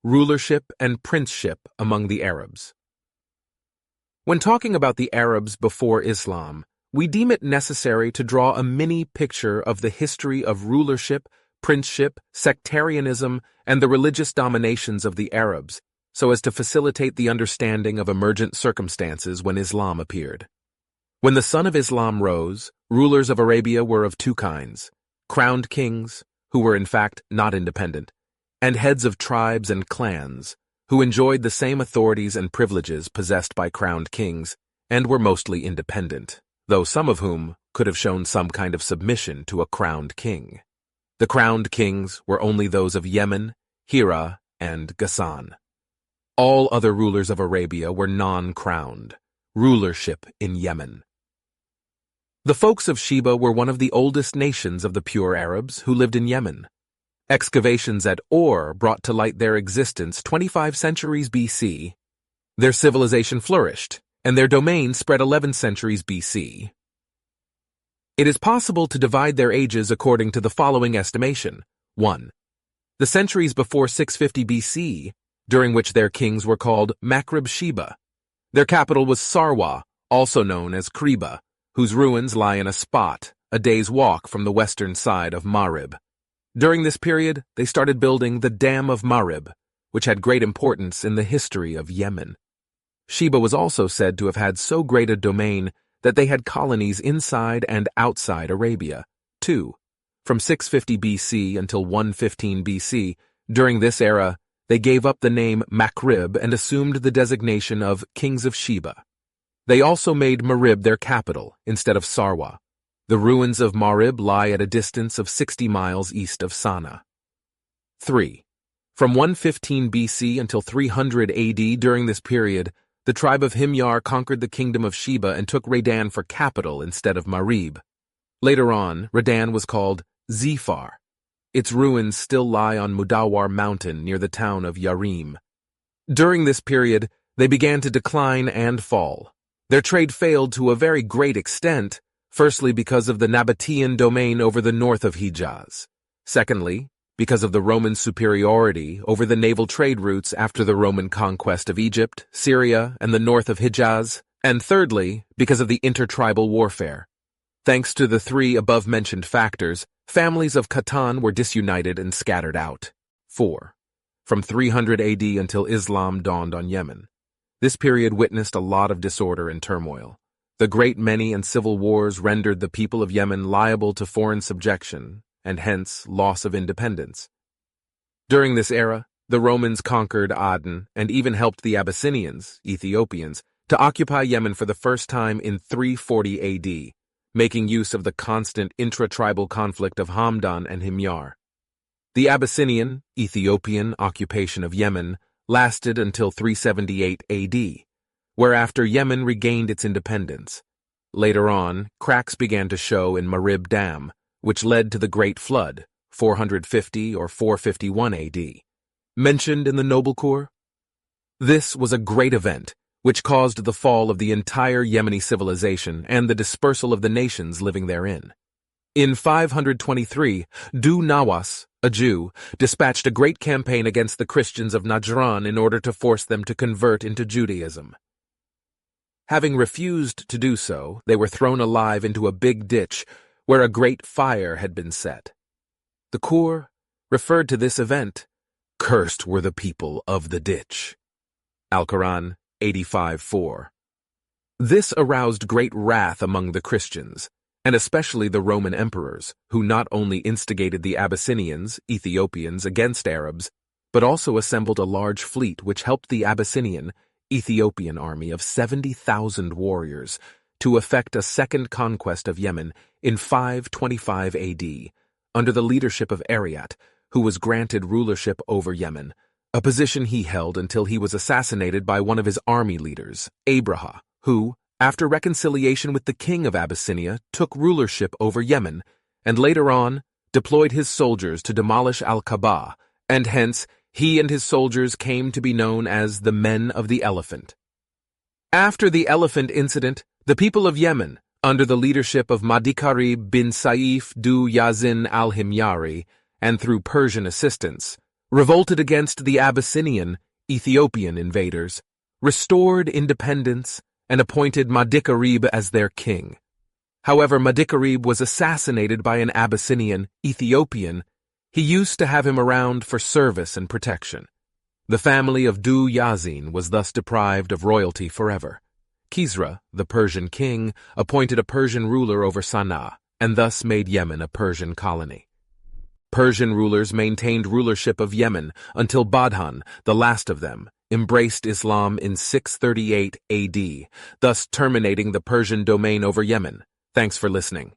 Rulership and Princeship among the Arabs. When talking about the Arabs before Islam, we deem it necessary to draw a mini picture of the history of rulership, princeship, sectarianism, and the religious dominations of the Arabs, so as to facilitate the understanding of emergent circumstances when Islam appeared. When the sun of Islam rose, rulers of Arabia were of two kinds: crowned kings, who were in fact not independent, and heads of tribes and clans, who enjoyed the same authorities and privileges possessed by crowned kings, and were mostly independent, though some of whom could have shown some kind of submission to a crowned king. The crowned kings were only those of Yemen, Heerah, and Ghassan. All other rulers of Arabia were non-crowned, rulership in Yemen. The folks of Sheba were one of the oldest nations of the pure Arabs who lived in Yemen. Excavations at Ur brought to light their existence 25 centuries BC. Their civilization flourished, and their domain spread 11 centuries BC. It is possible to divide their ages according to the following estimation. 1. The centuries before 650 BC, during which their kings were called Makhrib Sheba. Their capital was Sarwa, also known as Kriba, whose ruins lie in a spot, a day's walk from the western side of Marib. During this period, they started building the Dam of Marib, which had great importance in the history of Yemen. Sheba was also said to have had so great a domain that they had colonies inside and outside Arabia. 2. From 650 BC until 115 BC, during this era, they gave up the name Makhrib and assumed the designation of Kings of Sheba. They also made Marib their capital instead of Sarwa. The ruins of Marib lie at a distance of 60 miles east of Sana'a. 3. From 115 BC until 300 AD, during this period, the tribe of Himyar conquered the kingdom of Sheba and took Redan for capital instead of Marib. Later on, Redan was called Zifar. Its ruins still lie on Mudawar Mountain near the town of Yarim. During this period, they began to decline and fall. Their trade failed to a very great extent, firstly because of the Nabatean domain over the north of Hijaz. Secondly, because of the Roman superiority over the naval trade routes after the Roman conquest of Egypt, Syria, and the north of Hijaz. And thirdly, because of the intertribal warfare. Thanks to the three above-mentioned factors, families of Khatan were disunited and scattered out. 4. From 300 AD until Islam dawned on Yemen. This period witnessed a lot of disorder and turmoil. The great many and civil wars rendered the people of Yemen liable to foreign subjection, and hence loss of independence. During this era, the Romans conquered Aden and even helped the Abyssinians, Ethiopians, to occupy Yemen for the first time in 340 AD, making use of the constant intra-tribal conflict of Hamdan and Himyar. The Abyssinian, Ethiopian occupation of Yemen lasted until 378 AD, whereafter Yemen regained its independence. Later on, cracks began to show in Marib Dam, which led to the Great Flood, 450 or 451 AD, mentioned in the Noble Cour. This was a great event, which caused the fall of the entire Yemeni civilization and the dispersal of the nations living therein. In 523, Du Nawas, a Jew, dispatched a great campaign against the Christians of Najran in order to force them to convert into Judaism. Having refused to do so, they were thrown alive into a big ditch where a great fire had been set. The Cour referred to this event, "Cursed were the people of the ditch." Al-Quran 85:4. This aroused great wrath among the Christians, and especially the Roman emperors, who not only instigated the Abyssinians, Ethiopians, against Arabs, but also assembled a large fleet which helped the Abyssinian, Ethiopian army of 70,000 warriors to effect a second conquest of Yemen in 525 AD, under the leadership of Ar-Raheeq, who was granted rulership over Yemen, a position he held until he was assassinated by one of his army leaders, Abraha, who, after reconciliation with the king of Abyssinia, took rulership over Yemen, and later on deployed his soldiers to demolish Al-Kaaba, and hence he and his soldiers came to be known as the Men of the Elephant. After the elephant incident, the people of Yemen, under the leadership of Madikarib bin Saif du Yazin al-Himyari, and through Persian assistance, revolted against the Abyssinian, Ethiopian invaders, restored independence, and appointed Madikarib as their king. However, Madikarib was assassinated by an Abyssinian, Ethiopian. He used to have him around for service and protection. The family of Du Yazin was thus deprived of royalty forever. Kisra, the Persian king, appointed a Persian ruler over Sana'a, and thus made Yemen a Persian colony. Persian rulers maintained rulership of Yemen until Badhan, the last of them, embraced Islam in 638 AD, thus terminating the Persian domain over Yemen. Thanks for listening.